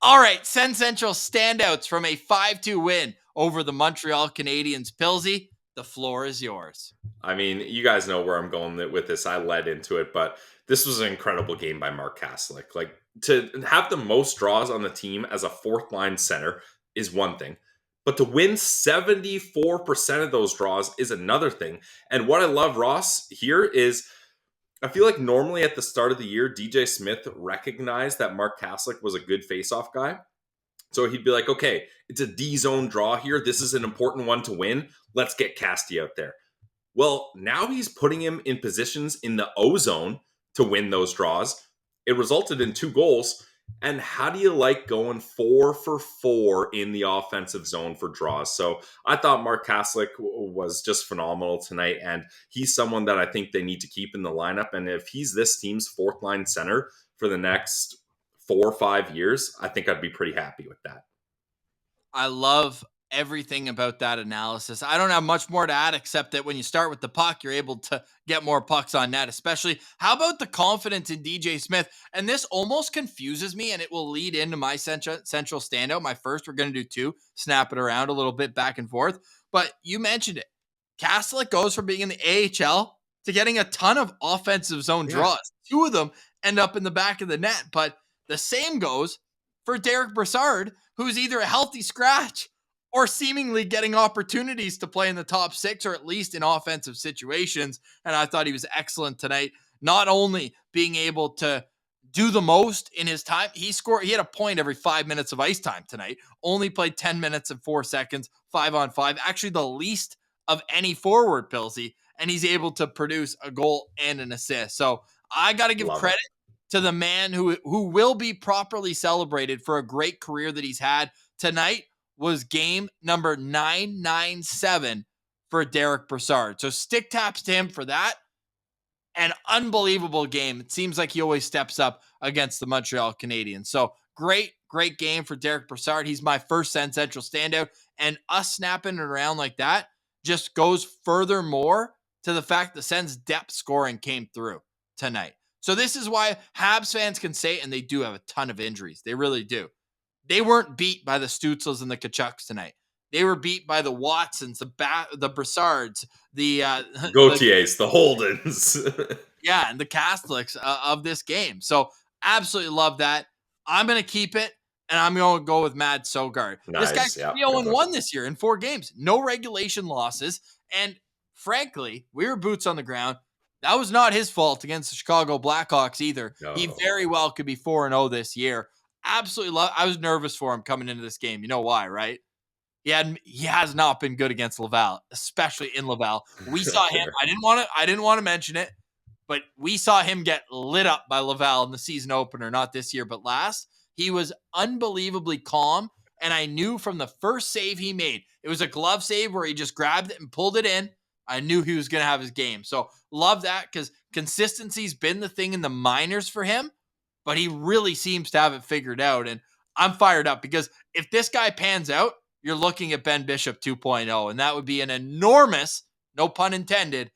All right, SensCentral standouts from a 5-2 win over the Montreal Canadiens. Pilsy, the floor is yours. I mean, you guys know where I'm going with this. I led into it, but this was an incredible game by Mark Kaslick. Like, to have the most draws on the team as a fourth line center is one thing, but to win 74% of those draws is another thing. And what I love, Ross, here is I feel like normally at the start of the year, DJ Smith recognized that Mark Kaslick was a good faceoff guy. So he'd be like, okay, it's a D zone draw here. This is an important one to win. Let's get Casty out there. Well, now he's putting him in positions in the O zone to win those draws. It resulted in 2 goals. And how do you like going 4 for 4 in the offensive zone for draws? So I thought Mark Kaslick was just phenomenal tonight. And he's someone that I think they need to keep in the lineup. And if he's this team's fourth line center for the next 4 or 5 years, I think I'd be pretty happy with that. I love everything about that analysis. I don't have much more to add except that when you start with the puck, you're able to get more pucks on net, especially how about the confidence in DJ Smith? And this almost confuses me, and it will lead into my central standout. My first, we're going to do 2, snap it around a little bit back and forth. But you mentioned it. Kaslick goes from being in the AHL to getting a ton of offensive zone draws. 2 of them end up in the back of the net. But the same goes for Derek Brassard, who's either a healthy scratch or seemingly getting opportunities to play in the top 6 or at least in offensive situations. And I thought he was excellent tonight, not only being able to do the most in his time. He had a point every 5 minutes of ice time tonight, only played 10 minutes and 4 seconds, 5-on-5, actually the least of any forward, Pilsy, and he's able to produce a goal and an assist. So I got to give credit to the man who will be properly celebrated for a great career that he's had. Tonight was game number 997 for Derek Brassard. So stick taps to him for that. An unbelievable game. It seems like he always steps up against the Montreal Canadiens. So great game for Derek Brassard. He's my first SensCentral standout. And us snapping it around like that just goes furthermore to the fact that Sens depth scoring came through tonight. So this is why Habs fans can say, and they do have a ton of injuries. They really do. They weren't beat by the Stutzels and the Kachucks tonight. They were beat by the Watsons, the Brassards, the Gauthiers, the Holdens. yeah, and the Catholics of this game. So absolutely love that. I'm going to keep it, and I'm going to go with Mads Søgaard. Nice, This guy's 3-0-1 this year in 4 games. No regulation losses. And frankly, we were boots on the ground. That was not his fault against the Chicago Blackhawks either. No. He very well could be 4-0 this year. Absolutely love. I was nervous for him coming into this game. You know why, right? He has not been good against Laval, especially in Laval. We saw him. I didn't want to mention it, but we saw him get lit up by Laval in the season opener, not this year, but last. He was unbelievably calm, and I knew from the first save he made, it was a glove save where he just grabbed it and pulled it in. I knew he was going to have his game. So love that because consistency's been the thing in the minors for him, but he really seems to have it figured out. And I'm fired up because if this guy pans out, you're looking at Ben Bishop 2.0, and that would be an enormous, no pun intended,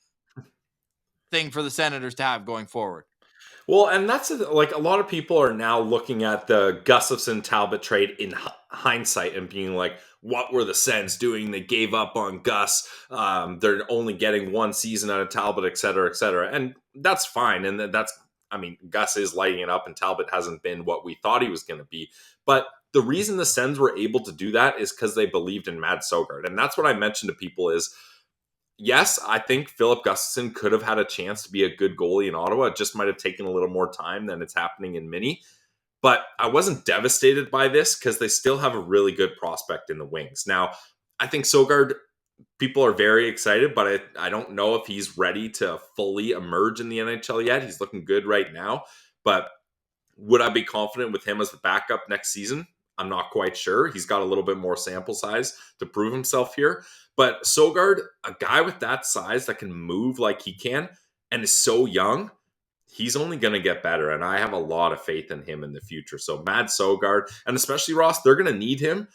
thing for the Senators to have going forward. Well, and that's like a lot of people are now looking at the Gustafsson-Talbot trade in hindsight and being like, what were the Sens doing? They gave up on Gus. They're only getting 1 season out of Talbot, et cetera, et cetera. And that's fine. And Gus is lighting it up, and Talbot hasn't been what we thought he was going to be. But the reason the Sens were able to do that is because they believed in Mads Søgaard. And that's what I mentioned to people is, yes, I think Philip Gustafsson could have had a chance to be a good goalie in Ottawa. It just might have taken a little more time than it's happening in Mini. But I wasn't devastated by this because they still have a really good prospect in the wings. Now, I think Søgaard, people are very excited, but I don't know if he's ready to fully emerge in the NHL yet. He's looking good right now. But would I be confident with him as the backup next season? I'm not quite sure. He's got a little bit more sample size to prove himself here. But Søgaard, a guy with that size that can move like he can and is so young, he's only going to get better. And I have a lot of faith in him in the future. So Mads Søgaard, and especially Ross, they're going to need him.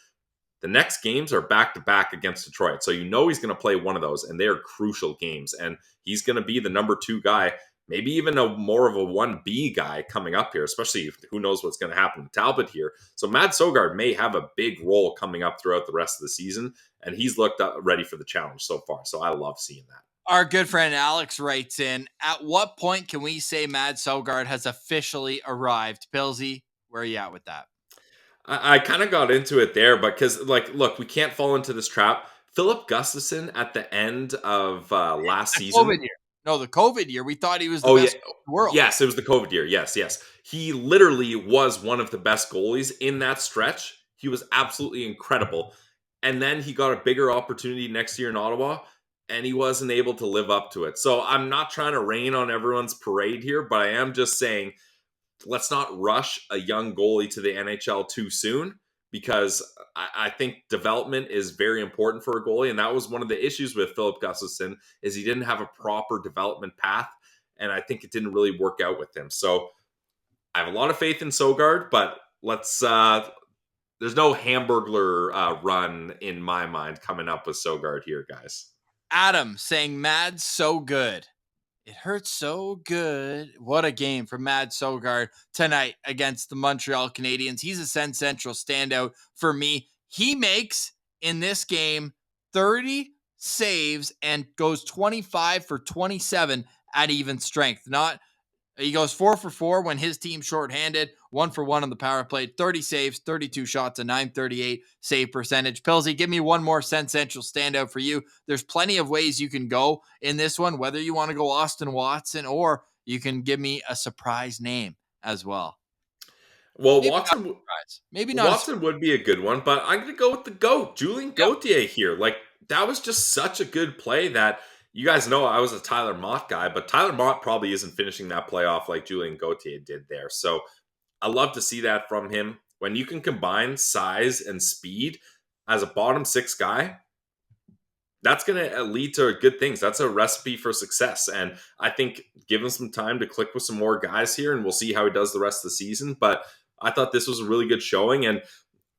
The next games are back-to-back against Detroit. So you know he's going to play one of those, and they are crucial games. And he's going to be the number 2 guy maybe even more of a 1B guy coming up here, especially who knows what's going to happen with Talbot here. So Mads Søgaard may have a big role coming up throughout the rest of the season, and he's looked ready for the challenge so far. So I love seeing that. Our good friend Alex writes in, at what point can we say Mads Søgaard has officially arrived? Pilsy, where are you at with that? I kind of got into it there, but because, look, we can't fall into this trap. Philip Gustafsson at the end of last season. COVID year. No, the COVID year. We thought he was the Oh, best yeah. in the world. Yes, it was the COVID year. Yes. He literally was one of the best goalies in that stretch. He was absolutely incredible. And then he got a bigger opportunity next year in Ottawa, and he wasn't able to live up to it. So I'm not trying to rain on everyone's parade here, but I am just saying, let's not rush a young goalie to the NHL too soon, because I think development is very important for a goalie. And that was one of the issues with Philip Gustafsson, is he didn't have a proper development path. And I think it didn't really work out with him. So I have a lot of faith in Søgaard, but there's no Hamburglar run in my mind coming up with Søgaard here, guys. Adam saying Mads so good. It hurts so good. What a game for Mads Søgaard tonight against the Montreal Canadiens. He's a SensCentral standout for me. He makes, in this game, 30 saves and goes 25 for 27 at even strength. He goes 4 for 4 when his team's shorthanded, 1 for 1 on the power play, 30 saves, 32 shots, a .938 save percentage. Pilsy, give me one more SensCentral standout for you. There's plenty of ways you can go in this one, whether you want to go Austin Watson or you can give me a surprise name as well. Well, Maybe not Watson would be a good one, but I'm going to go with the GOAT, Julien Gauthier here. That was just such a good play that, you guys know I was a Tyler Mott guy, but Tyler Mott probably isn't finishing that playoff like Julien Gauthier did there. So I love to see that from him. When you can combine size and speed as a bottom six guy, that's going to lead to good things. That's a recipe for success. And I think give him some time to click with some more guys here, and we'll see how he does the rest of the season. But I thought this was a really good showing. And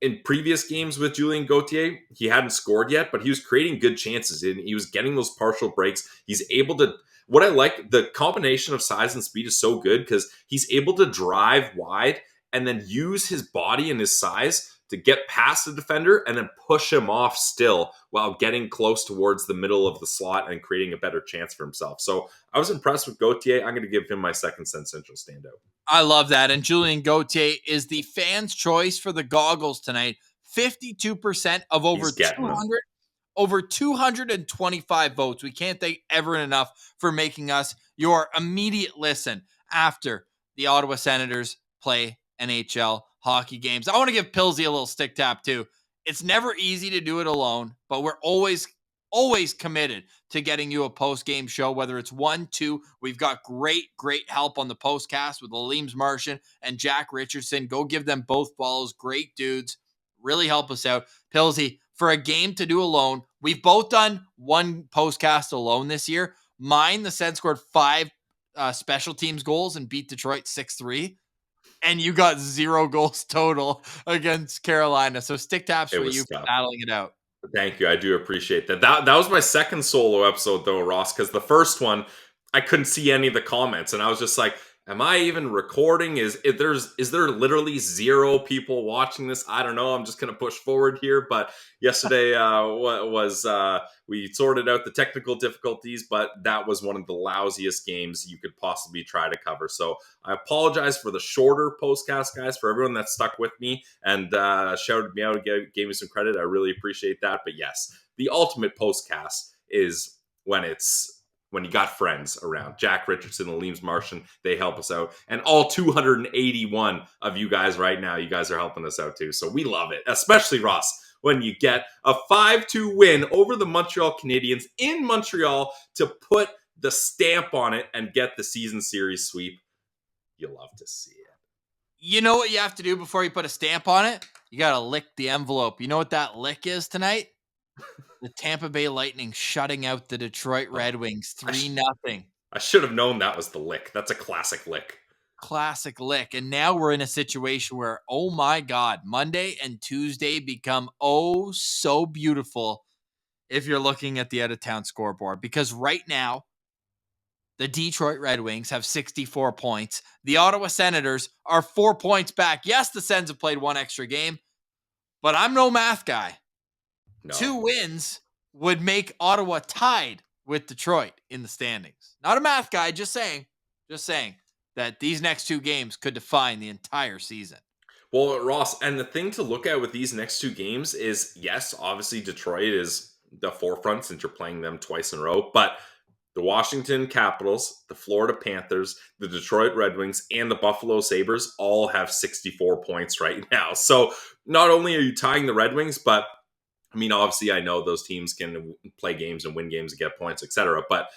in previous games with Julien Gauthier, he hadn't scored yet, but he was creating good chances and he was getting those partial breaks. He's able to, what I like, the combination of size and speed is so good because he's able to drive wide and then use his body and his size to get past the defender and then push him off still while getting close towards the middle of the slot and creating a better chance for himself. So I was impressed with Gauthier. I'm going to give him my second SensCentral standout. I love that. And Julien Gauthier is the fans' choice for the goggles tonight. 52% of over 225 votes. We can't thank everyone enough for making us your immediate listen after the Ottawa Senators play NHL hockey games. I want to give Pilsy a little stick tap too. It's never easy to do it alone, but we're always committed to getting you a post-game show, whether it's 1, 2. We've got great help on the postcast with Aleems Martian and Jack Richardson. Go give them both follows. Great dudes. Really help us out. Pilsy, for a game to do alone, we've both done one postcast alone this year. Mine, the Sens scored 5 special teams goals and beat Detroit 6-3. And you got 0 goals total against Carolina. So stick taps for you for battling it out. Thank you. I do appreciate that. That was my second solo episode, though, Ross, because the first one, I couldn't see any of the comments. And I was just like, am I even recording? Is there literally 0 people watching this? I don't know. I'm just going to push forward here. But yesterday we sorted out the technical difficulties, but that was one of the lousiest games you could possibly try to cover. So I apologize for the shorter postcast, guys, for everyone that stuck with me and shouted me out and gave me some credit. I really appreciate that. But yes, the ultimate postcast is when you got friends around. Jack Richardson, Aleems Martian, they help us out. And all 281 of you guys right now, you guys are helping us out too. So we love it, especially Ross, when you get a 5-2 win over the Montreal Canadiens in Montreal to put the stamp on it and get the season series sweep. You love to see it. You know what you have to do before you put a stamp on it? You got to lick the envelope. You know what that lick is tonight? The Tampa Bay Lightning shutting out the Detroit Red Wings 3-0. I should have known that was the lick. That's a classic lick. Classic lick. And now we're in a situation where, oh my God, Monday and Tuesday become oh so beautiful if you're looking at the out-of-town scoreboard. Because right now, The Detroit Red Wings have 64 points. The Ottawa Senators are 4 points back. Yes, the Sens have played one extra game, but I'm no math guy. No. 2 wins would make Ottawa tied with Detroit in the standings. Not a math guy, just saying that these next 2 games could define the entire season. Well, Ross, and the thing to look at with these next 2 games is, yes, obviously Detroit is the forefront since you're playing them twice in a row, but the Washington Capitals, the Florida Panthers, the Detroit Red Wings, and the Buffalo Sabres all have 64 points right now. So not only are you tying the Red Wings, but I mean, obviously, I know those teams can play games and win games and get points, etc. But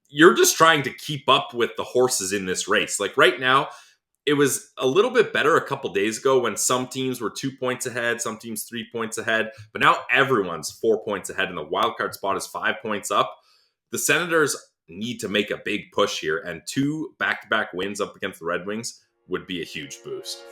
you're just trying to keep up with the horses in this race. Like right now, it was a little bit better a couple days ago when some teams were 2 points ahead, some teams 3 points ahead, but now everyone's 4 points ahead, and the wild card spot is 5 points up. The Senators need to make a big push here, and 2 back-to-back wins up against the Red Wings would be a huge boost.